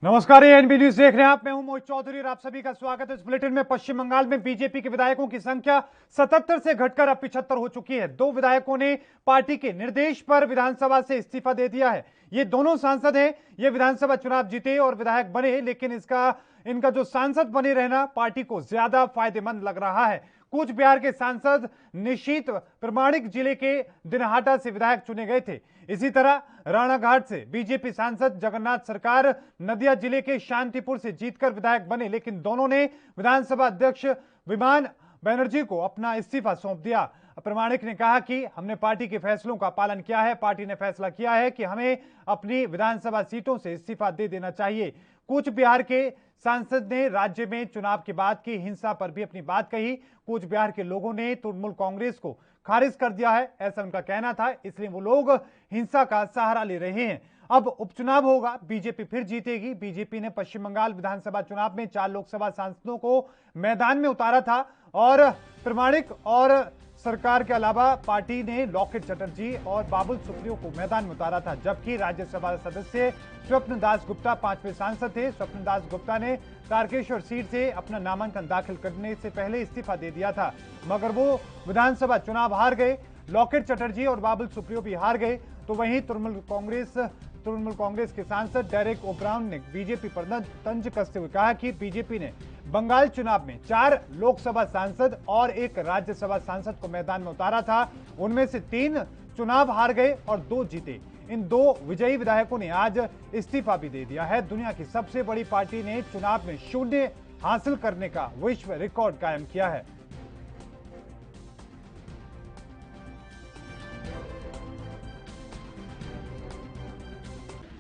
नमस्कार, ये NB news देख रहे हैं आप। मैं हूं मोहित चौधरी और आप सभी का स्वागत है इस बुलेटिन में। पश्चिम बंगाल में बीजेपी के विधायकों की संख्या 77 से घटकर अब 75 हो चुकी है। दो विधायकों ने पार्टी के निर्देश पर विधानसभा से इस्तीफा दे दिया है। ये दोनों सांसद हैं, ये विधानसभा चुनाव जीते और विधायक बने, लेकिन इनका जो सांसद बने रहना पार्टी को ज्यादा फायदेमंद लग रहा है। कूच बिहार के सांसद निशीत प्रमाणिक जिले के दिनहाटा से विधायक चुने गए थे। इसी तरह राणाघाट से बीजेपी सांसद जगन्नाथ सरकार नदिया जिले के शांतिपुर से जीतकर विधायक बने, लेकिन दोनों ने विधानसभा अध्यक्ष विमान बनर्जी को अपना इस्तीफा सौंप दिया। प्रमाणिक ने कहा कि हमने पार्टी के फैसलों का पालन किया है। पार्टी ने फैसला किया है कि हमें अपनी विधानसभा सीटों से इस्तीफा दे देना चाहिए। कूच बिहार के सांसद ने राज्य में चुनाव के बाद की हिंसा पर भी अपनी बात कही। कूच बिहार के लोगों ने तृणमूल कांग्रेस को खारिज कर दिया है, ऐसा उनका कहना था, इसलिए वो लोग हिंसा का सहारा ले रहे हैं। अब उपचुनाव होगा, बीजेपी फिर जीतेगी। बीजेपी ने पश्चिम बंगाल विधानसभा चुनाव में 4 लोकसभा सांसदों को मैदान में उतारा था और प्रमाणिक और सरकार के अलावा पार्टी ने लॉकेट चटर्जी और बाबुल सुप्रियो को मैदान में उतारा था, जबकि राज्यसभा सदस्य स्वप्न दास गुप्ता 5वें सांसद थे। स्वप्न दास गुप्ता ने तारकेश्वर सीट से अपना नामांकन दाखिल करने से पहले इस्तीफा दे दिया था, मगर वो विधानसभा चुनाव हार गए। लॉकेट चटर्जी और बाबुल सुप्रियो भी हार गए। तो वहीं तृणमूल कांग्रेस के सांसद डेरेक ओब्राउन ने बीजेपी पर तंज कसते हुए कहा कि बीजेपी ने बंगाल चुनाव में 4 लोकसभा सांसद और 1 राज्यसभा सांसद को मैदान में उतारा था। उनमें से 3 चुनाव हार गए और 2 जीते। इन 2 विजयी विधायकों ने आज इस्तीफा भी दे दिया है। दुनिया की सबसे बड़ी पार्टी ने चुनाव में शून्य हासिल करने का विश्व रिकॉर्ड कायम किया है।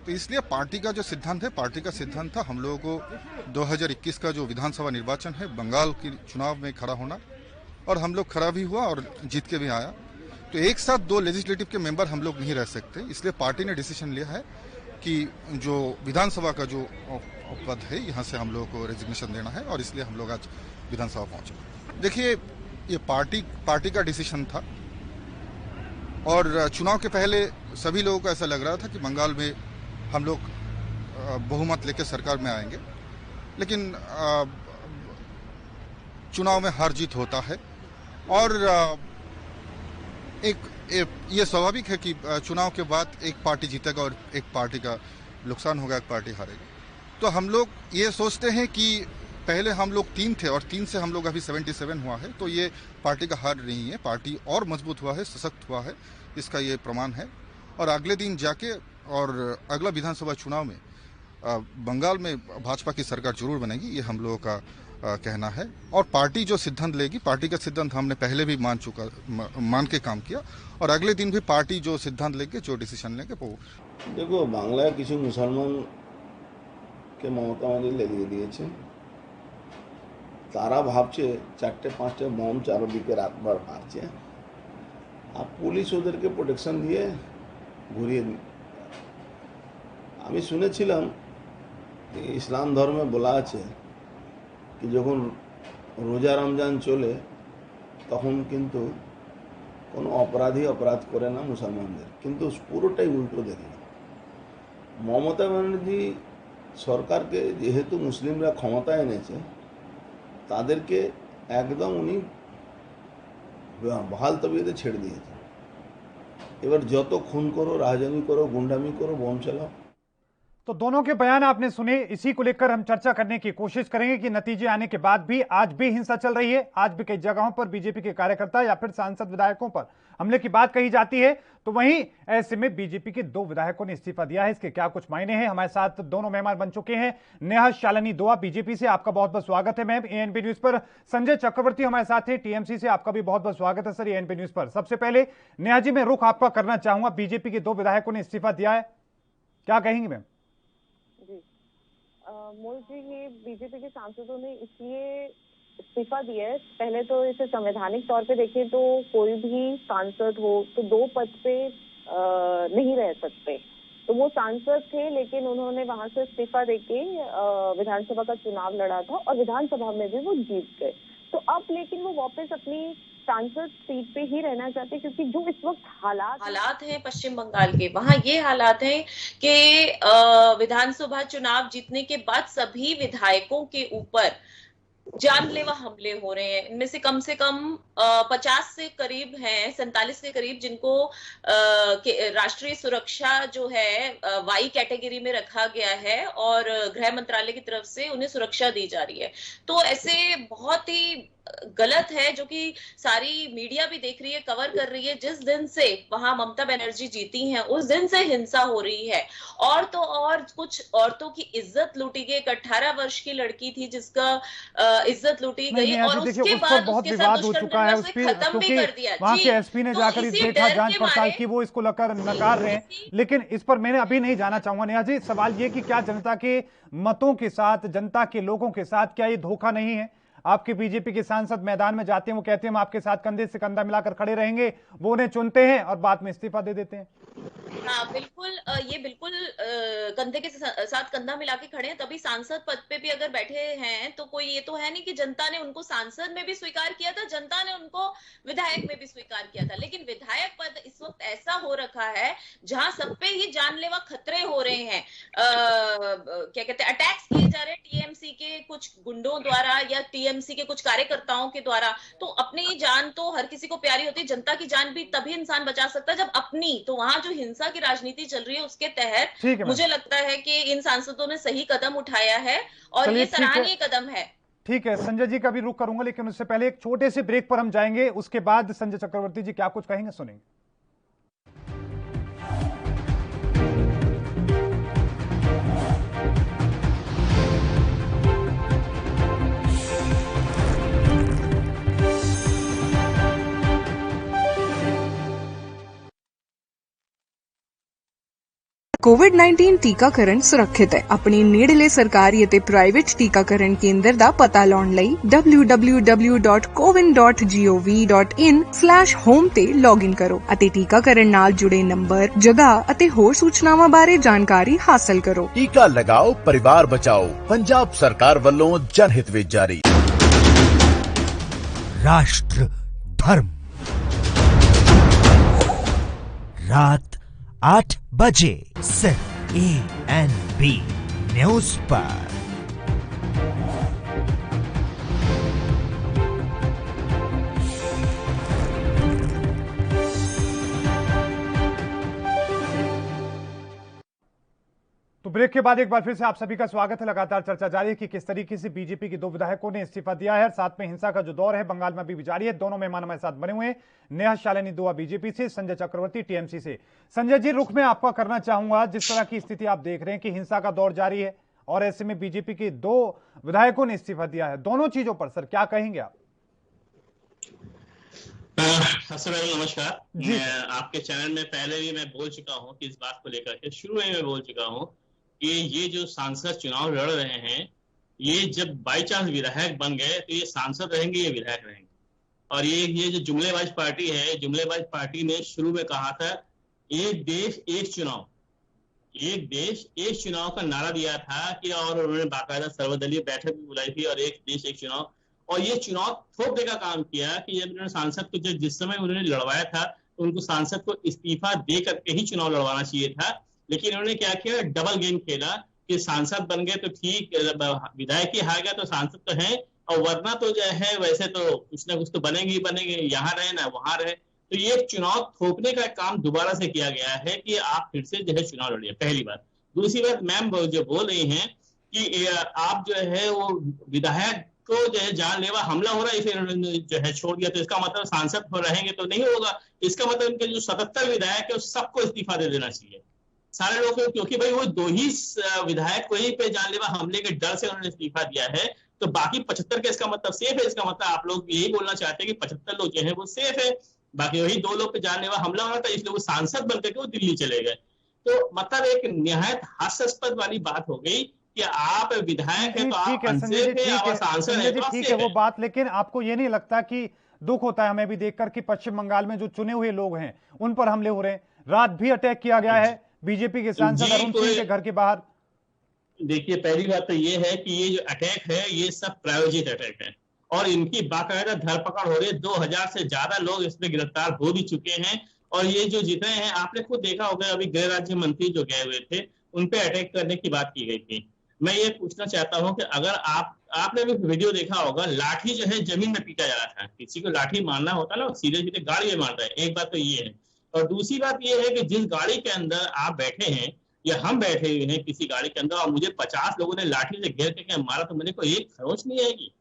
तो इसलिए पार्टी का जो सिद्धांत है, पार्टी का सिद्धांत था हम लोगों को 2021 का जो विधानसभा निर्वाचन है, बंगाल की चुनाव में खड़ा होना, और हम लोग खड़ा भी हुआ और जीत के भी आया। तो एक साथ 2 लेजिस्लेटिव के मेंबर हम लोग नहीं रह सकते, इसलिए पार्टी ने डिसीजन लिया है कि जो विधानसभा का जो पद है यहाँ से हम लोगों को रेजिग्नेशन देना है, और इसलिए हम लोग आज विधानसभा पहुंचे। देखिए, ये पार्टी का डिसीजन था, और चुनाव के पहले सभी लोगों को ऐसा लग रहा था कि बंगाल में हम लोग बहुमत लेकर सरकार में आएंगे, लेकिन चुनाव में हार जीत होता है, और ये स्वाभाविक है कि चुनाव के बाद एक पार्टी जीतेगा और एक पार्टी का नुकसान होगा, एक पार्टी हारेगी। तो हम लोग ये सोचते हैं कि पहले हम लोग 3 थे और 3 से हम लोग अभी 77 हुआ है, तो ये पार्टी का हार नहीं है, पार्टी और मजबूत हुआ है, सशक्त हुआ है, इसका ये प्रमाण है। और अगले दिन जाके और अगला विधानसभा चुनाव में बंगाल में भाजपा की सरकार जरूर बनेगी, ये हम लोगों का कहना है। और पार्टी जो सिद्धांत लेगी, पार्टी का सिद्धांत हमने पहले भी मान के काम किया, और अगले दिन भी पार्टी जो सिद्धांत लेके, जो डिसीजन लेके वो। देखो, बांग्लाয় কিছু মুসলমানকে মমতা ব্যানার্জি লেলিয়ে দিয়েছে। তারা ভাবছে 4টে-5টে বম চারদিকে রাতভর মারছে, আর পুলিশ ওদেরকে প্রোটেকশন দিয়ে ঘুরিয়ে। আমি শুনেছিলাম ইসলাম ধর্মে বলা আছে कि যখন রোজা রমজান চলে তখন কিন্তু কোনো অপরাধী অপরাধ করে না মুসলমানদের, কিন্তু পুরোটাই উল্টো দেখি। মমতা ব্যানার্জি সরকারকে যেহেতু মুসলিমরা ক্ষমতায় এনেছে, তাদেরকে একদম উনি বহাল তবিয়তে ছেড়ে দিয়েছে। এবার যত খুন করো, রাজধানী করো, গুন্ডামি करो, बम चलाओ। तो दोनों के बयान आपने सुने। इसी को लेकर हम चर्चा करने की कोशिश करेंगे कि नतीजे आने के बाद भी आज भी हिंसा चल रही है। आज भी कई जगहों पर बीजेपी के कार्यकर्ता या फिर सांसद विधायकों पर हमले की बात कही जाती है। तो वहीं ऐसे में बीजेपी के 2 विधायकों ने इस्तीफा दिया है, इसके क्या कुछ मायने हैं? हमारे साथ दोनों मेहमान बन चुके हैं। नेहा शालिनी दुआ बीजेपी से, आपका बहुत बहुत स्वागत है मैम एएनपी न्यूज पर। संजय चक्रवर्ती हमारे साथ हैं टीएमसी से, आपका भी बहुत बहुत स्वागत है सर एएनपी न्यूज पर। सबसे पहले नेहा जी, मैं रुख आपका करना चाहूंगा, बीजेपी के 2 विधायकों ने इस्तीफा दिया है, क्या कहेंगे मैम? मोहित जी, ये बीजेपी के सांसदों ने इसलिए इस्तीफा दिया है। पहले तो इसे संवैधानिक तौर पे देखें तो कोई भी सांसद हो तो 2 पद पे नहीं रह सकते। तो वो सांसद थे, लेकिन उन्होंने वहां से इस्तीफा देके विधानसभा का चुनाव लड़ा था और विधानसभा में भी वो जीत गए। तो अब लेकिन वो वापस अपनी सांसद सीट पे ही रहना चाहते हैं, क्योंकि जो इस वक्त हालात हैं पश्चिम बंगाल के, वहां ये हालात हैं कि विधानसभा चुनाव जीतने के बाद सभी विधायकों के ऊपर जानलेवा हमले हो रहे हैं। इनमें से कम 50 से करीब हैं, 47 के करीब, जिनको राष्ट्रीय सुरक्षा जो है वाई कैटेगरी में रखा गया है और गृह मंत्रालय की तरफ से उन्हें सुरक्षा दी जा रही है। तो ऐसे बहुत ही गलत है, जो कि सारी मीडिया भी देख रही है, कवर कर रही है। जिस दिन से वहां ममता बनर्जी जीती हैं उस दिन से हिंसा हो रही है। और तो और कुछ औरतों की इज्जत लूटी गई। एक 18 वर्ष की लड़की थी जिसका इज्जत लूटी गई और उसके बाद बहुत उसके विवाद साथ हो दुष्कर्म चुका है करना, उसे खत्म भी कर दिया। वहां के एसपी ने तो जाकर इसी देखा, डर जांच के पड़ताल मारे- की, वो इसको नकार रहे हैं। लेकिन इस पर मैंने अभी नहीं जाना चाहूंगा। नेहा जी, सवाल ये कि क्या जनता के मतों के साथ, जनता के लोगों के साथ क्या ये धोखा नहीं है? आपके बीजेपी के सांसद मैदान में जाते हैं, वो कहते हैं हम आपके साथ कंधे से कंधा मिलाकर खड़े रहेंगे, वो उन्हें चुनते हैं और बाद में इस्तीफा दे देते हैं। हाँ बिल्कुल, ये बिल्कुल कंधे के साथ कंधा मिला के खड़े हैं। तभी सांसद पद पे भी अगर बैठे हैं तो कोई ये तो है नहीं कि जनता ने उनको सांसद में भी स्वीकार किया था, जनता ने उनको विधायक में भी स्वीकार किया था। लेकिन विधायक पद इस वक्त ऐसा हो रखा है जहां सब पे ही जानलेवा खतरे हो रहे हैं। क्या कहते हैं, अटैक्स किए जा रहे हैं टीएमसी के कुछ गुंडों द्वारा या टीएमसी के कुछ कार्यकर्ताओं के द्वारा। तो अपनी जान तो हर किसी को प्यारी होती है, जनता की जान भी तभी इंसान बचा सकता है जब अपनी। तो वहां जो हिंसा की राजनीति चल रही है उसके तहत मुझे लगता है कि इन सांसदों ने सही कदम उठाया है और ये सराहनीय कदम है। ठीक है, संजय जी का भी रुख करूंगा, लेकिन उससे पहले एक छोटे से ब्रेक पर हम जाएंगे। उसके बाद संजय चक्रवर्ती जी क्या कुछ कहेंगे सुनेंगे। ਕੋਵਿਡ-19 ਟੀਕਾਕਰਨ ਸੁਰੱਖਿਅਤ ਹੈ। ਆਪਣੇ ਨੇੜਲੇ ਸਰਕਾਰੀ ਅਤੇ ਪ੍ਰਾਈਵੇਟ ਟੀਕਾਕਰਨ ਕੇਂਦਰ ਦਾ ਪਤਾ ਲਾਉਣ ਲਈ www.cowin.gov.in/home ਤੇ ਲੌਗਇਨ ਕਰੋ ਅਤੇ ਟੀਕਾਕਰਨ ਨਾਲ ਜੁੜੇ ਨੰਬਰ, ਜਗ੍ਹਾ ਅਤੇ ਹੋਰ ਸੂਚਨਾਵਾਂ ਬਾਰੇ ਜਾਣਕਾਰੀ ਹਾਸਲ ਕਰੋ। टीका लगाओ, परिवार बचाओ। पंजाब सरकार ਵੱਲੋਂ जनहित ਵਿੱਚ जारी। राष्ट्र धर्म रात 8 बजे सिर्फ ANB न्यूज पर। तो ब्रेक के बाद एक बार फिर से आप सभी का स्वागत है। लगातार चर्चा जारी है कि किस तरीके से बीजेपी के दो विधायकों ने इस्तीफा दिया है। साथ में हिंसा का जो दौर है बंगाल में अभी जारी है। दोनों मेहमान हमारे साथ बने हुए हैं, नेहा शालिनी दुआ बीजेपी से, संजय चक्रवर्ती टीएमसी से। संजय जी, रुख में आपका करना चाहूंगा, जिस तरह की स्थिति आप देख रहे हैं कि हिंसा का दौर जारी है और ऐसे में बीजेपी के दो विधायकों ने इस्तीफा दिया है, दोनों चीजों पर सर क्या कहेंगे आप? सबसे पहले नमस्कार। मैं आपके चैनल में पहले भी मैं बोल चुका हूं कि इस बात को लेकर के शुरू में मैं बोल चुका हूं कि ये जो सांसद चुनाव लड़ रहे हैं, ये जब बाई चांस विधायक बन गए तो ये सांसद रहेंगे, ये विधायक रहेंगे। और ये जो जुमलेबाज पार्टी है, जुमलेबाज पार्टी ने शुरू में कहा था एक देश एक चुनाव, एक देश एक चुनाव का नारा दिया था कि, और उन्होंने बाकायदा सर्वदलीय बैठक भी बुलाई थी और एक देश एक चुनाव, और ये चुनाव थोपने का काम किया कि जब उन्होंने सांसद को जिस समय उन्होंने लड़वाया था तो उनको सांसद को इस्तीफा दे करके ही चुनाव लड़वाना चाहिए था। लेकिन उन्होंने क्या किया, डबल गेम खेला कि सांसद बन गए तो ठीक, विधायक ही हार गया तो सांसद तो है, और वरना तो जो है वैसे तो कुछ ना कुछ तो बनेंगे, यहाँ रहे ना वहां रहे। तो ये चुनाव थोपने का काम दोबारा से किया गया है कि आप फिर से जो है चुनाव लड़िए, पहली बात। दूसरी बात, मैम जो बोल रही हैं कि आप जो है वो विधायक को जो है जानलेवा हमला हो रहा है, इसे जो है छोड़ दिया, तो इसका मतलब सांसद रहेंगे तो नहीं होगा। इसका मतलब इनके जो 77 विधायक है सबको इस्तीफा दे देना चाहिए, सारे लोग, क्योंकि भाई वो दो ही विधायक को ही पे जानलेवा हमले के डर से उन्होंने इस्तीफा दिया है, तो बाकी 75 का इसका मतलब सेफ है। इसका मतलब आप लोग यही बोलना चाहते हैं कि 75 लोग जो है वो सेफ है, बाकी वही दो लोग पे जानलेवा हमला होना था, इसलिए वो सांसद बनकर के वो दिल्ली चले गए। तो मतलब एक निहायत हास्यास्पद वाली बात हो गई कि आप विधायक हैं तो आप अनसेफ हैं और सांसद हैं तो आप ठीक है वो बात, लेकिन आपको ये नहीं लगता कि दुख होता है हमें भी देखकर कि पश्चिम बंगाल में जो चुने हुए लोग हैं उन पर हमले हो रहे हैं? रात भी अटैक किया गया है बीजेपी के सांसद अरुण सिंह के घर के बाहर। देखिए, पहली बात तो ये है कि ये जो अटैक है ये सब प्रायोजित अटैक है, और इनकी बाकायदा धरपकड़ हो रही है। 2000 से ज्यादा लोग इसमें गिरफ्तार हो भी चुके हैं। और ये जो जितने हैं, आपने खुद देखा होगा, अभी गृह राज्य मंत्री जो गए हुए थे उन पे अटैक करने की बात की गई थी। मैं ये पूछना चाहता हूं कि अगर आपने भी वीडियो देखा होगा, लाठी जो है जमीन में पीटा जा रहा था। किसी को लाठी मारना होता ना, सीधे सीधे गाड़ी में मारता है। एक बात तो ये है। और दूसरी बात ये है कि जिस गाड़ी के अंदर आप बैठे हैं या हम बैठे हुए हैं किसी गाड़ी के अंदर, और मुझे 50 लोगों ने लाठी से घेर के मारा, तो मेरे को एक खरोच नहीं आएगी।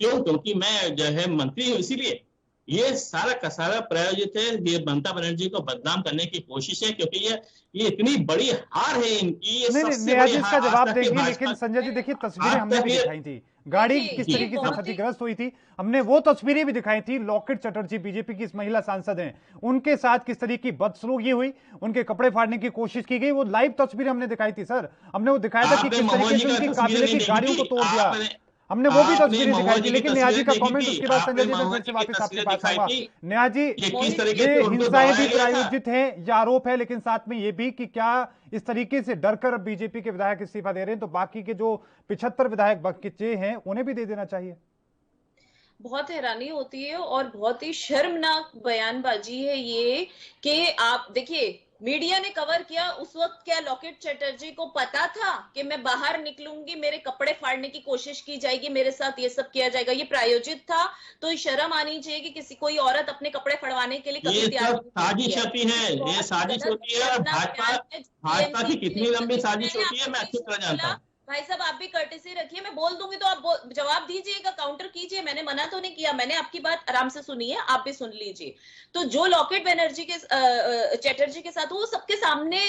क्यों? क्योंकि मैं जो है मंत्री हूँ, इसीलिए। ये सारा का सारा प्रायोजित है। ये ममता बनर्जी को बदनाम करने की कोशिश है, क्योंकि ये इतनी बड़ी हार है इनकी। ये सबसे बड़ी इसका हार जवाब आज तक की देंगे, भाजपा- लेकिन संजय जी देखिए, तस्वीरें हमने भी दिखाई थी, गाड़ी किस तरीके से बहुत ही- क्षतिग्रस्त हुई थी, हमने वो तस्वीरें भी दिखाई थी। लॉकेट चटर्जी बीजेपी की इस महिला सांसद हैं, उनके साथ किस तरीके की बदसलूकी हुई, उनके कपड़े फाड़ने की कोशिश की गई, वो लाइव तस्वीरें हमने दिखाई थी सर। हमने वो दिखाया था कि आपने किस तरीके महोजी से का उनकी तस्वीरें काबिले की नहीं गाड़ियों को देखी तोड़ थी। दिया, आपने- हमने वो भी आपने तस्वीरें दिखाई महोजी थी। की लेकिन नेहा जी का तस्वीरें कमेंट, देखी उसके बाद थी। संजय जी आपने मैं फिर महोजी से की वापस आपके तस्वीरें पास आऊंगा। दिखाई थी। नेहा जी, ये किस तरीके ये से उनको हिंसाएं दबाया भी गया था। प्रायोजित है, ये आरोप है, लेकिन साथ में ये भी कि क्या इस तरीके से डरकर बीजेपी के विधायक इस्तीफा दे रहे हैं, तो बाकी के जो 75 विधायक बचे हैं उन्हें भी दे देना चाहिए। बहुत हैरानी होती है और बहुत ही शर्मनाक बयानबाजी है ये कि आप देखिए, मीडिया ने कवर किया उस वक्त। क्या लॉकेट चटर्जी को पता था कि मैं बाहर निकलूंगी, मेरे कपड़े फाड़ने की कोशिश की जाएगी, मेरे साथ ये सब किया जाएगा? ये प्रायोजित था, तो ये शर्म आनी चाहिए कि किसी कोई औरत अपने कपड़े फाड़वाने के लिए कभी ये तैयार सब साजिश होती है, ये साजिश होती है। और भाजपा की कितनी लंबी साजिश होती है, मैं अच्छी तरह जानता हूँ। भाई साहब, आप भी कर्टेसी रखिए, मैं बोल दूंगी तो आप जवाब दीजिएगा, काउंटर कीजिए। मैंने मना तो नहीं किया, मैंने आपकी बात आराम से सुनी है, आप भी सुन लीजिए। तो जो लॉकेट बनर्जी के चैटर्जी के साथ वो सबके सामने,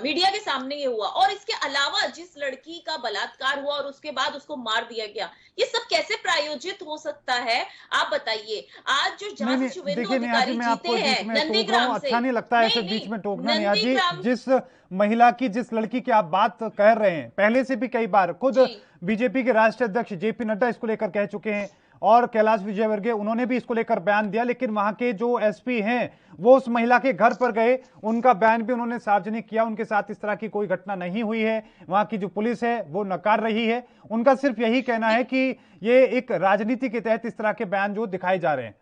मीडिया के सामने ये हुआ। और इसके अलावा जिस लड़की का बलात्कार हुआ और उसके बाद उसको मार दिया गया, ये सब कैसे प्रायोजित हो सकता है? आप बताइए। आज जो जहां से शुभेंदु अधिकारी जीते हैं नंदीग्राम से, अच्छा नहीं लगता है ऐसे बीच में टोकना। नेहा जी, जिस महिला की, जिस लड़की की आप बात कर रहे हैं, पहले से भी कई बार खुद बीजेपी के राष्ट्रीय अध्यक्ष जेपी नड्डा इसको लेकर कह चुके हैं, और कैलाश विजयवर्गीय उन्होंने भी इसको लेकर बयान दिया। लेकिन वहां के जो एसपी हैं वो उस महिला के घर पर गए, उनका बयान भी उन्होंने सार्वजनिक किया, उनके साथ इस तरह की कोई घटना नहीं हुई है। वहां की जो पुलिस है वो नकार रही है। उनका सिर्फ यही कहना है कि ये एक राजनीति के तहत इस तरह के बयान जो दिखाए जा रहे हैं।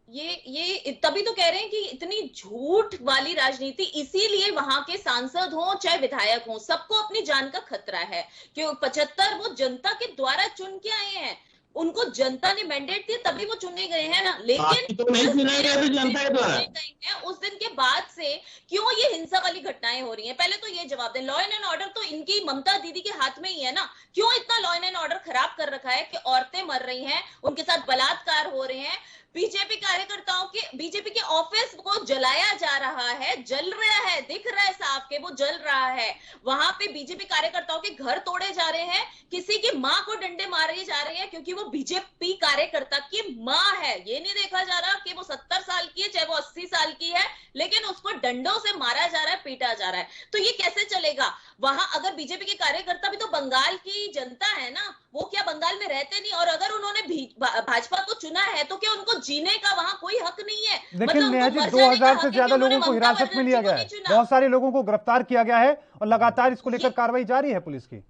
ये तभी तो कह रहे हैं कि इतनी झूठ वाली राजनीति, इसीलिए वहां के सांसद हो चाहे विधायक हो, सबको अपनी जान का खतरा है। क्यों? 75 वो जनता के द्वारा चुन के आए हैं, उनको जनता ने मैंडेट दिया तभी वो चुने गए हैं ना। लेकिन तो नहीं चुने गए थे जनता के द्वारा। उस दिन के बाद से क्यों ये हिंसा वाली घटनाएं हो रही हैं? पहले तो ये जवाब दें। लॉ एंड ऑर्डर तो इनकी ममता दीदी के हाथ में ही है ना। क्यों इतना लॉ एंड ऑर्डर खराब कर रखा है कि औरतें मर रही हैं, उनके साथ बलात्कार हो रहे हैं, बीजेपी कार्यकर्ताओं के, बीजेपी के ऑफिस को जलाया जा रहा है, जल रहा है, दिख रहा है साफ के वो जल रहा है। वहां पे बीजेपी कार्यकर्ताओं के घर तोड़े जा रहे हैं, किसी की मां को डंडे मारे जा रहे हैं क्योंकि वो बीजेपी कार्यकर्ता की मां है। ये नहीं देखा जा रहा कि वो 70 साल की है चाहे वो 80 साल की है, लेकिन उसको डंडों से मारा जा रहा है, पीटा जा रहा है। तो ये कैसे चलेगा? वहां अगर बीजेपी के कार्यकर्ता भी तो बंगाल की जनता है ना, वो क्या बंगाल में रहते नहीं? और अगर उन्होंने भाजपा को चुना है तो क्या उनको जीने का वहां कोई हक नहीं है? लेकिन नेहा जी, 2000 से ज्यादा लोगों को हिरासत में लिया गया है, बहुत सारे लोगों को गिरफ्तार किया गया है और लगातार इसको लेकर कार्रवाई जारी है पुलिस की।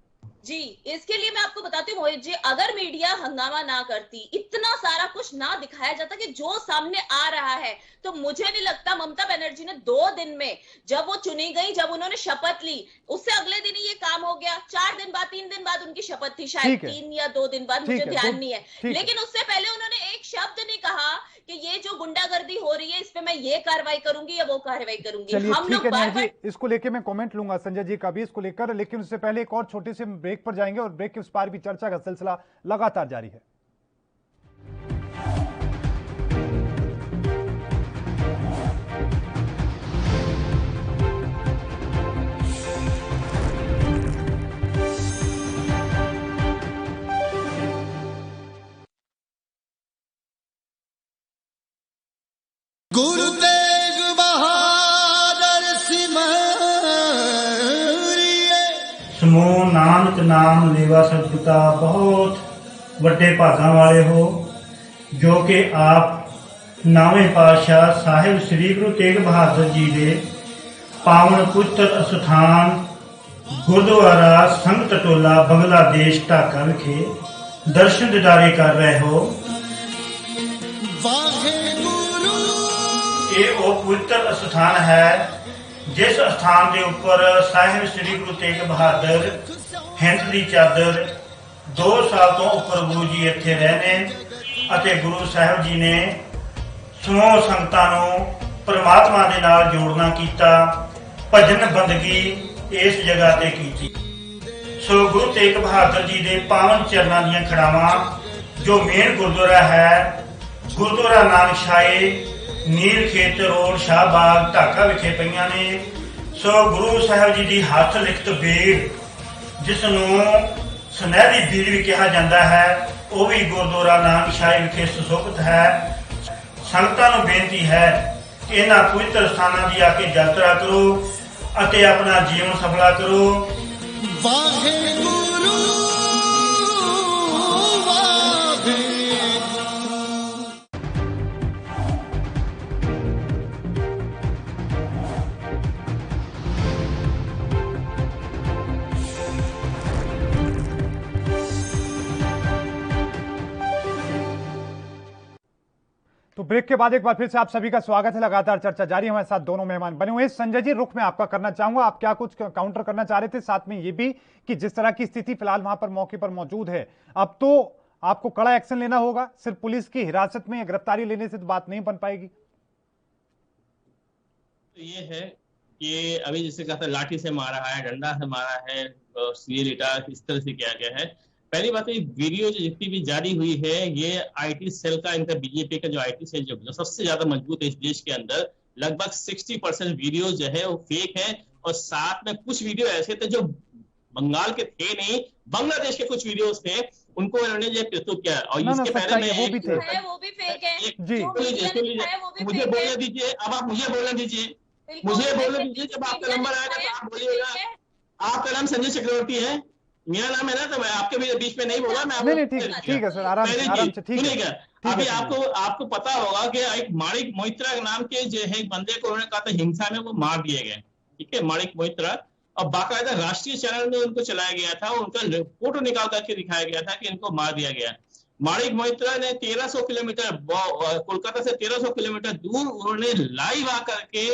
जी, इसके लिए मैं आपको बताती हूँ मोहित जी, अगर मीडिया हंगामा ना करती, इतना सारा कुछ ना दिखाया जाता कि जो सामने आ रहा है, तो मुझे नहीं लगता ममता बनर्जी ने 2 दिन में, जब वो चुनी गई, जब उन्होंने शपथ ली, उससे अगले दिन ही ये काम हो गया। 4 दिन बाद, 3 दिन बाद उनकी शपथ थी, शायद 3 या 2 दिन बाद, मुझे ध्यान नहीं है। लेकिन उससे पहले उन्होंने एक शब्द नहीं कहा कि ये जो गुंडागर्दी हो रही है इस पे मैं ये कार्रवाई करूंगी या वो कार्रवाई करूंगी। हम लोग बार-बार इसको लेके मैं कमेंट लूंगा संजय जी का भी इसको लेकर, लेकिन उससे पहले एक और छोटे से ब्रेक पर जाएंगे और ब्रेक के उस पार भी चर्चा का सिलसिला लगातार जारी है। गुरु तेग बहादुर सिमरिए समूह नानक नाम लेवा सतपिता, बहुत ਵੱਡੇ ਭਾਗਾਂ ਵਾਲੇ ਹੋ ਜੋ ਕਿ ਆਪ 9ਵੇਂ ਪਾਤਸ਼ਾਹ ਸਾਹਿਬ ਸ੍ਰੀ ਗੁਰੂ ਤੇਗ ਬਹਾਦਰ ਜੀ ਦੇ ਪਾਵਨ ਪਵਿੱਤਰ ਅਸਥਾਨ ਗੁਰਦੁਆਰਾ ਸੰਗਤ ਟੋਲਾ ਬੰਗਲਾਦੇਸ਼ ਢਾਕਾ ਵਿਖੇ दर्शन दिदारे कर रहे हो। ये वो पवित्र स्थान है जिस स्थान के ऊपर साहिब श्री गुरु तेग बहादुर हिंद की चादर 2 साल तो उपर गुरु जी इत्थे रहने ਅਤੇ गुरु साहिब जी ने समूह संगतां नूं परमात्मा दे नाल जोड़ना कीता, भजन बंदगी इस जगह ते कीती। सो गुरु तेग बहादुर जी दे पावन चरनां दीयां खड़ावां जो मेन गुरुद्वारा है गुरुद्वारा नानकशाही नील खेत रोड शाहबाग ढाका विखे पईयां ने। सो गुरु साहिब जी दी हੱਥ लिखत बीड़ जिस नूं सुनहरी बीड़ भी कहा जाता है वो भी गुरुद्वारा नानकशाही विखे सुशोभित है। संगतां नूं बेनती है कि इन्हां पवित्र स्थानां दी आके यात्रा करो ਅਤੇ अपना जीवन सफला करो। वाहेगुरु तो ब्रेक के बाद एक बार फिर से आप सभी का स्वागत है। लगातार चर्चा जारी, हमारे साथ दोनों मेहमान बने हुए हैं। संजय जी, रुख में आपका करना चाहूंगा, आप क्या कुछ काउंटर करना चाह रहे थे? साथ में ये भी कि जिस तरह की स्थिति फिलहाल वहां पर मौके पर मौजूद है, अब तो आपको कड़ा एक्शन लेना होगा, सिर्फ पुलिस की हिरासत में या गिरफ्तारी लेने से तो बात नहीं बन पाएगी। तो ये है कि अभी जैसे कहा था लाठी से मारा है, डंडा से मारा है, सीए लिटा, इस तरह से किया गया है। पहली बात है वीडियो जो जितनी भी जारी हुई है ये आईटी सेल का, इनका बीजेपी का जो आईटी सेल जो सबसे ज्यादा मजबूत है इस देश के अंदर, लगभग 60% वीडियो जो है वो फेक है। और साथ में कुछ वीडियो ऐसे थे जो बंगाल के थे नहीं, बांग्लादेश के कुछ वीडियोस थे, उनको इन्होंने जो प्रस्तुत किया। और इसके पहले में वो भी थे, वो भी फेक है जी। मुझे बोलने दीजिए, अब आप मुझे बोलने दीजिए, मुझे बोलने दीजिए। जब आपका नंबर आएगा तो आप बोलिएगा। आपका नाम संजय चक्रवर्ती है, मेरा नाम है ना, तो मैं आपके बीच में नहीं बोला। मैं नहीं ठीक है सर, आराम से ठीक है। अभी आपको पता होगा कि एक माणिक मोइत्रा नाम के जो है बंदे को उन्होंने कहा था हिंसा में वो मार दिए गए, ठीक है, माणिक मोइत्रा। और बाकायदा राष्ट्रीय चैनल में उनको चलाया गया था, उनका फोटो निकाल करके दिखाया गया था कि इनको मार दिया गया। माणिक मोइत्रा ने 1300 किलोमीटर कोलकाता से 1300 किलोमीटर दूर उन्होंने लाइव आकर के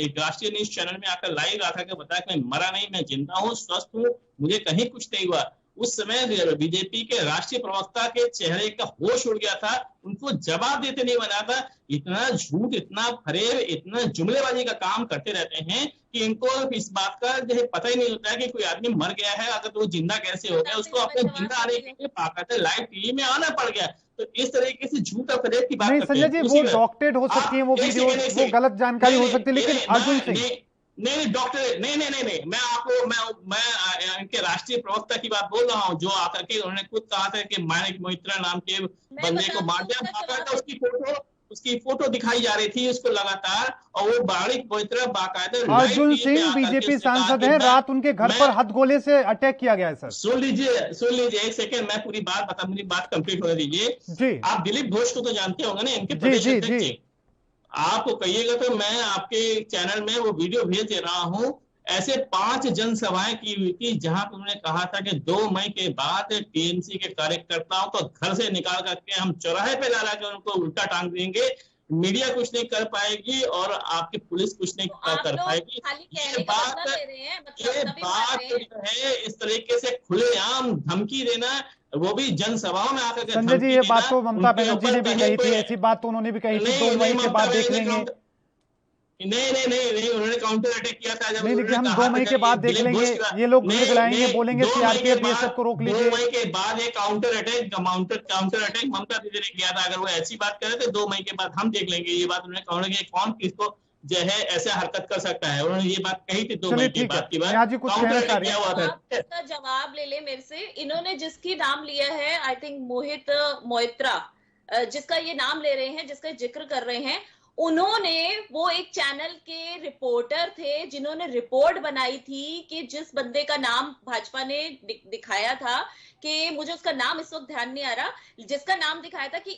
एक राष्ट्रीय न्यूज चैनल में आकर लाइव आकर के बताया कि मैं मरा नहीं, मैं जिंदा हूँ, स्वस्थ हूँ, मुझे कहीं कुछ नहीं हुआ। उस समय बीजेपी के राष्ट्रीय प्रवक्ता के चेहरे का होश उड़ गया था, उनको जवाब देते नहीं बना था। इतना झूठ, इतना फरेब, इतना जुमलेबाजी का काम करते रहते हैं कि इनको इस बात का जो है पता ही नहीं होता है कि कोई आदमी मर गया है, अगर तो वो जिंदा कैसे हो गया, उसको अपने जिंदा आने के लिए बाकायदा लाइव टीवी में आना पड़ गया। तो इस तरीके से झूठ और फरेब की बात नहीं संजय जी, वो डॉक्टेड हो सकती है वो वीडियो, वो गलत जानकारी हो सकती है, लेकिन अर्जुन सिंह नहीं डॉक्टर नहीं, मैं इनके राष्ट्रीय प्रवक्ता की बात बोल रहा हूँ जो आकर के उन्होंने खुद कहा था कि माणिक मोइत्रा नाम के बंदे को मार दिया। बाकायदा उसकी फोटो दिखाई जा रही थी उसको लगातार, और वो माणिक मोइत्रा बाकायदा। अर्जुन सिंह बीजेपी सांसद हैं, रात उनके घर पर हथगोले से अटैक किया गया है सर। सुन लीजिए एक सेकंड, मैं पूरी बात मेरी बात कंप्लीट होने दीजिए जी। आप दिलीप घोष को तो जानते होंगे ना, इनके प्रदेश अध्यक्ष। आपको कहिएगा तो मैं आपके चैनल में वो वीडियो भेज दे रहा हूँ। ऐसे 5 जनसभाएं की हुई थी जहां पर उन्होंने कहा था कि 2 मई के बाद टीएमसी के कार्यकर्ताओं को घर से निकाल करके हम चौराहे पे ला के उनको उल्टा टांग देंगे, मीडिया कुछ नहीं कर पाएगी और आपकी पुलिस कुछ नहीं कर पाएगी। ये बात जो है इस तरीके से खुलेआम धमकी देना, वो भी जनसभाओं में आकर संजय जी, ये बात तो ममता बनर्जी ने भी कही थी, ऐसी बात तो उन्होंने भी कही थी 2 मई के बाद देख लेंगे। नहीं, उन्होंने काउंटर अटैक किया था। जब नहीं, लेकिन हम 2 मई के बाद देख लेंगे, ये लोग गिड़गिड़ाएंगे, बोलेंगे सीआरपीएफ ये सबको रोक लीजिए। 2 मई के बाद एक काउंटर अटैक ममता दीदी ने किया था। अगर वो ऐसी बात करे तो 2 मई के बाद हम देख लेंगे। ये बात उन्होंने कहा कौन किसको जो है ऐसे हरकत कर सकता है, उन्होंने ये बात कही थी 2 मई की बात की बात। काउंटर अटैक किया हुआ था। इसका जवाब ले ले मेरे से। इन्होंने जिसकी नाम लिया है आई थिंक मोहित मोइत्रा, जिसका ये नाम ले रहे हैं, जिसका जिक्र कर रहे हैं, उन्होंने वो एक चैनल के रिपोर्टर थे जिन्होंने रिपोर्ट बनाई थी कि जिस बंदे का नाम भाजपा ने दिखाया था, कि मुझे उसका नाम इस वक्त ध्यान नहीं आ रहा, जिसका नाम दिखाया था कि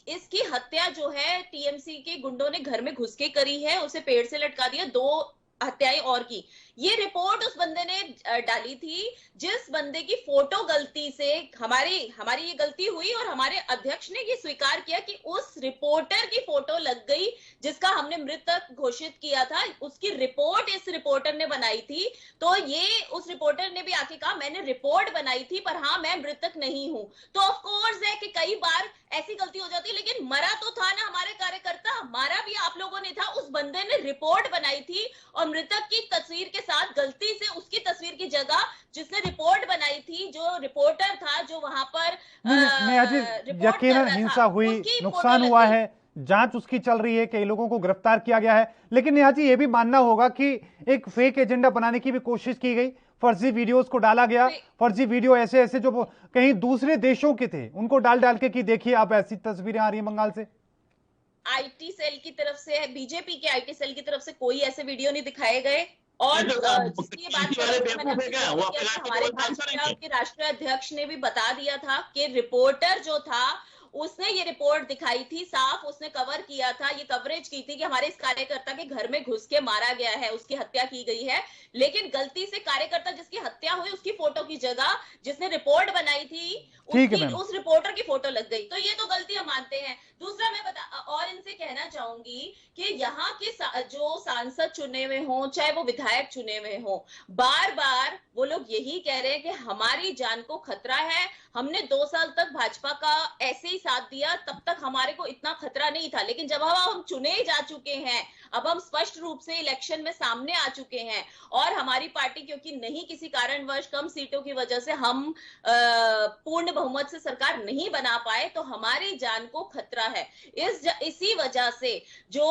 इसकी हत्या जो है टीएमसी के गुंडों ने घर में घुस के करी है, उसे पेड़ से लटका दिया, 2 हत्याएं और की। ये रिपोर्ट उस बंदे ने डाली थी जिस बंदे की फोटो गलती से हमारी ये गलती हुई और हमारे अध्यक्ष ने ये स्वीकार किया कि उस रिपोर्टर की फोटो लग गई जिसका हमने मृतक घोषित किया था। उसकी रिपोर्ट इस रिपोर्टर ने बनाई थी। तो ये उस रिपोर्टर ने भी आके कहा मैंने रिपोर्ट बनाई थी पर हाँ मैं मृतक नहीं हूं। तो ऑफ कोर्स है कि कई बार ऐसी गलती हो जाती है, लेकिन मरा तो था ना हमारे कार्यकर्ता, मारा भी आप लोगों ने था। उस बंदे ने रिपोर्ट बनाई थी और मृतक की तस्वीर के साथ गलती से उसकी तस्वीर की जगह जिसने रिपोर्ट बनाई थी, जो रिपोर्टर था, जो वहां पर नेहा जी यकीनन हिंसा हुई, नुकसान हुआ है, जांच उसकी चल रही है, कई लोगों को गिरफ्तार किया गया है, लेकिन नेहा जी ये भी मानना होगा कि एक फेक एजेंडा बनाने की भी कोशिश की गई, फर्जी वीडियोस को डाला गया, फर्जी वीडियो ऐसे ऐसे जो कहीं दूसरे देशों के थे उनको डाल के कि देखिए अब ऐसी तस्वीरें आ रही है बंगाल से। आईटी सेल की तरफ से, बीजेपी के आईटी सेल की तरफ से कोई ऐसे वीडियो नहीं दिखाए गए। और जिसकी बात हमारे भाजपा के राष्ट्रीय अध्यक्ष ने भी बता दिया था कि रिपोर्टर जो था उसने ये रिपोर्ट दिखाई थी, साफ उसने कवर किया था, ये कवरेज की थी कि हमारे इस कार्यकर्ता के घर में घुस के मारा गया है, उसकी हत्या की गई है। लेकिन गलती से कार्यकर्ता जिसकी हत्या हुई उसकी फोटो की जगह जिसने रिपोर्ट बनाई थी उस रिपोर्टर की फोटो लग गई। तो ये तो गलती हम मानते हैं। दूसरा मैं और इनसे कहना चाहूंगी कि यहाँ के जो सांसद चुने हुए हों, चाहे वो विधायक चुने हुए हों, बार बार वो लोग यही कह रहे हैं कि हमारी जान को खतरा है। हमने 2 साल तक भाजपा का ऐसे ही साथ दिया, तब तक हमारे को इतना खतरा नहीं था, लेकिन जब हम चुने जा चुके हैं, अब हम स्पष्ट रूप से इलेक्शन में सामने आ चुके हैं और हमारी पार्टी क्योंकि नहीं किसी कारणवश कम सीटों की वजह से हम पूर्ण बहुमत से सरकार नहीं बना पाए, तो हमारी जान को खतरा है। इसी वजह से जो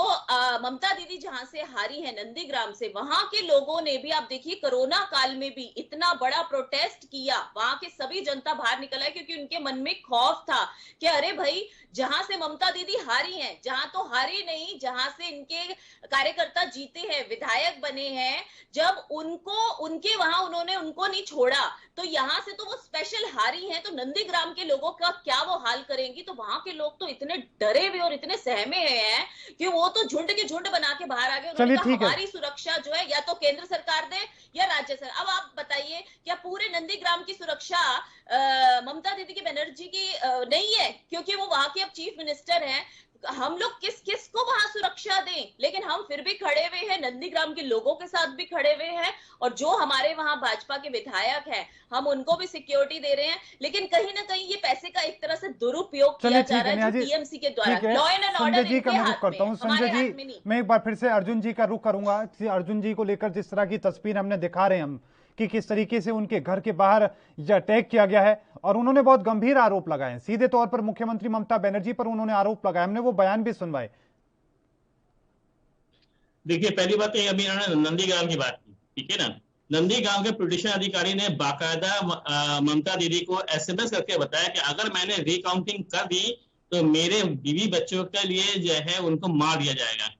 ममता दीदी जहां से हारी है नंदीग्राम से, वहां के लोगों ने भी, आप देखिए कोरोना काल में भी इतना बड़ा प्रोटेस्ट किया, वहां के सभी जनता बाहर निकल आई क्योंकि उनके मन में खौफ था कि अरे भाई जहां से ममता दीदी हारी हैं, जहां तो हारी नहीं, जहां से इनके कार्यकर्ता जीते हैं, विधायक बने हैं, जब उनके वहां उन्होंने उनको नहीं छोड़ा, तो यहां से तो वो स्पेशल हारी हैं, तो नंदीग्राम के लोगों का क्या वो हाल करेंगी। तो वहां के लोग तो इतने डरे हुए और इतने सहमे हुए हैं कि वो तो झुंड के झुंड बना के बाहर आ गए। उन्होंने कहा हमारी सुरक्षा जो है या तो केंद्र सरकार दे या राज्य सरकार। अब आप बताइए क्या पूरे नंदीग्राम की सुरक्षा ममता दीदी की बनर्जी की नहीं है क्योंकि वो वहां के अब चीफ मिनिस्टर हैं? हम लोग किस को वहां सुरक्षा दें? लेकिन हम फिर भी खड़े हुए हैं, नंदीग्राम के लोगों के साथ भी खड़े हुए हैं और जो हमारे वहां भाजपा के विधायक हैं हम उनको भी सिक्योरिटी दे रहे हैं। लेकिन कहीं ना कहीं ये पैसे का एक तरह से दुरुपयोग किया जा रहा है टीएमसी के द्वारा। Law and order Sanjay ji का मैं रुख करता हूं। संजय जी मैं एक बार फिर से अर्जुन जी का रुख करूंगा। अर्जुन जी को लेकर जिस तरह की तस्वीर हमने दिखा रहे हैं हम कि किस तरीके से उनके घर के बाहर अटैक किया गया है और उन्होंने बहुत गंभीर आरोप लगाए हैं, सीधे तौर पर मुख्यमंत्री ममता बनर्जी पर उन्होंने आरोप लगाए, हमने वो बयान भी सुनवाए। देखिए पहली बात तो अभी इन्होंने नंदीग्राम की बात की, ठीक है ना। नंदीग्राम के प्रोटेक्शन अधिकारी ने बाकायदा ममता दीदी को एसएमएस करके बताया कि अगर मैंने रिकाउंटिंग कर दी तो मेरे बीवी बच्चों के लिए जो है उनको मार दिया जाएगा।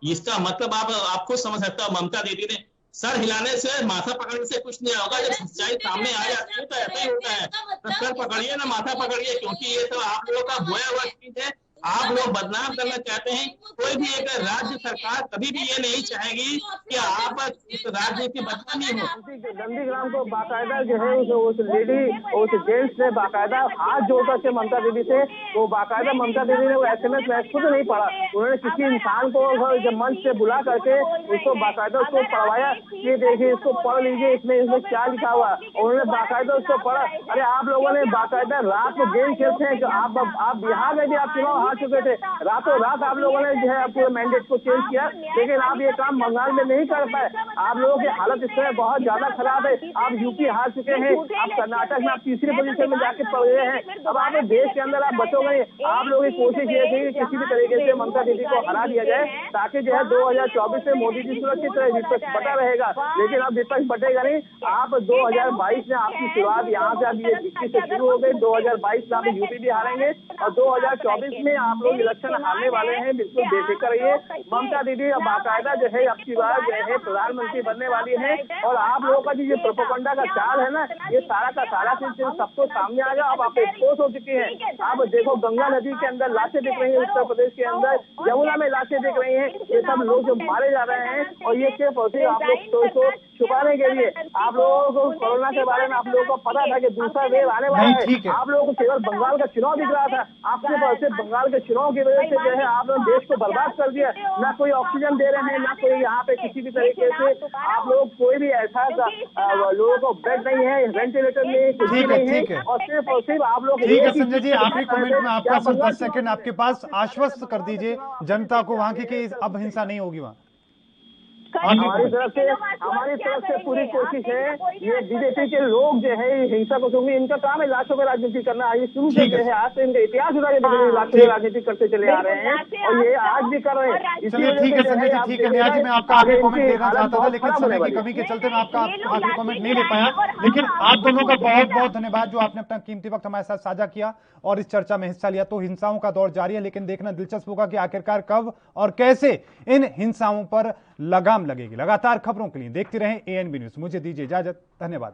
इसका मतलब आप खुद समझ सकते हो, ममता दीदी ने सर हिलाने से, माथा पकड़ने से कुछ नहीं होगा। जब सच्चाई सामने आ जाती है तो ऐसा ही होता है। तो सर पकड़िए ना माथा पकड़िए, क्योंकि ये तो आप लोगों का बोया हुआ चीज है। आप लोग बदनाम करना चाहते हैं। कोई भी एक राज्य सरकार कभी भी ये नहीं चाहेगी कि आप इस राज्य की बदनामी हो। नंदीग्राम को बाकायदा जो है उस लेडी उस जेंट्स ने बाकायदा हाथ जोड़ करके ममता दीदी से, वो बाकायदा ममता दीदी ने वो एसएमएस मैं खुद नहीं पढ़ा, उन्होंने किसी इंसान को जब मंच से बुला करके उसको बाकायदा उसको पढ़वाया कि देखिए इसको पढ़ लीजिए, इसमें क्या लिखा हुआ। उन्होंने बाकायदा उसको पढ़ा। अरे आप लोगों ने बाकायदा रात को गेम खेलते हैं, आप बिहार में भी आप चुनाव हार चुके थे, रातों रात आप लोगों ने जो है पूरे मैंडेट को चेंज किया, लेकिन आप ये काम बंगाल में नहीं कर पाए। आप लोगों की हालत इस समय बहुत ज्यादा खराब है। आप यूपी हार चुके हैं, आप कर्नाटक में आप तीसरी पोजीशन में जाके पड़ गए हैं। अब आप देश के अंदर आप बचोगे नहीं। आप लोगों की कोशिश ये थी कि किसी भी तरीके से ममता दीदी को हरा दिया जाए ताकि जो है 2024 में मोदी जी सुरक्षित रहे, विपक्ष बटा रहेगा। लेकिन अब विपक्ष बटेगा नहीं। आप 2022 में आपकी शुरुआत यहाँ से अभी 21 से शुरू हो गई, 2022 में आप यूपी भी हारेंगे और 2024 में आप लोग इलेक्शन हारने वाले हैं, बिल्कुल बेफिक्र रहिए। ममता दीदी अब बाकायदा जो है अब की बार जो है प्रधानमंत्री बनने वाली है, और आप लोगों का जो प्रोपेगेंडा का चाल है ना, ये सारा का सारा चीज सबको सामने आ गया। अब आप एक्सपोज हो चुकी है। आप देखो गंगा नदी के अंदर लाशें दिख रही है, उत्तर प्रदेश के अंदर यमुना में लाशें दिख रही है। ये सब लोग जो मारे जा रहे हैं, और ये सिर्फ होती है आप लोग को छुपाने के लिए। आप लोगों को कोरोना के बारे में आप लोगों को पता था कि दूसरा वेव आने वाला है। आप लोगों को केवल बंगाल का चुनाव दिख रहा था। आपके सिर्फ बंगाल के चुनाव की वजह से जो है आप लोग देश को बर्बाद कर दिया। ना कोई ऑक्सीजन दे रहे हैं, ना कोई यहाँ पे किसी भी तरीके से आप लोग कोई भी ऐसा लोगों को बेड नहीं है, वेंटिलेटर नहीं, कुछ नहीं है, और सिर्फ आप लोग। ठीक है संजय जी, आखिरी कमेंट में आपका सिर्फ 10 सेकंड आपके पास, आश्वस्त कर दीजिए जनता को वहां की कि अब हिंसा नहीं होगी वहां। हमारी तरफ से पूरी कोशिश है। ये बीजेपी के लोग जो है हिंसा को, क्योंकि इनका काम है लाशों पर राजनीति करना। ये शुरू से जो है आज से इनका इतिहास होता है, लाशों पर राजनीति करते चले आ रहे हैं, और ये आज भी कर रहे हैं। चलिए ठीक है संजय जी, ठीक है। नेहा जी, मैं आपका आगे कमेंट लेना चाहता था, लेकिन समय की कमी के चलते मैं आपका आगे कमेंट नहीं ले पाया। लेकिन आप दोनों का बहुत बहुत धन्यवाद जो आपने अपना कीमती वक्त हमारे साथ साझा किया और इस चर्चा में हिस्सा लिया। तो हिंसाओं का दौर जारी है, लेकिन देखना दिलचस्प होगा कि आखिरकार कब और कैसे इन हिंसाओं पर लगाम लगेगी। लगातार खबरों के लिए देखते रहें ANB न्यूज। मुझे दीजिए इजाजत, धन्यवाद।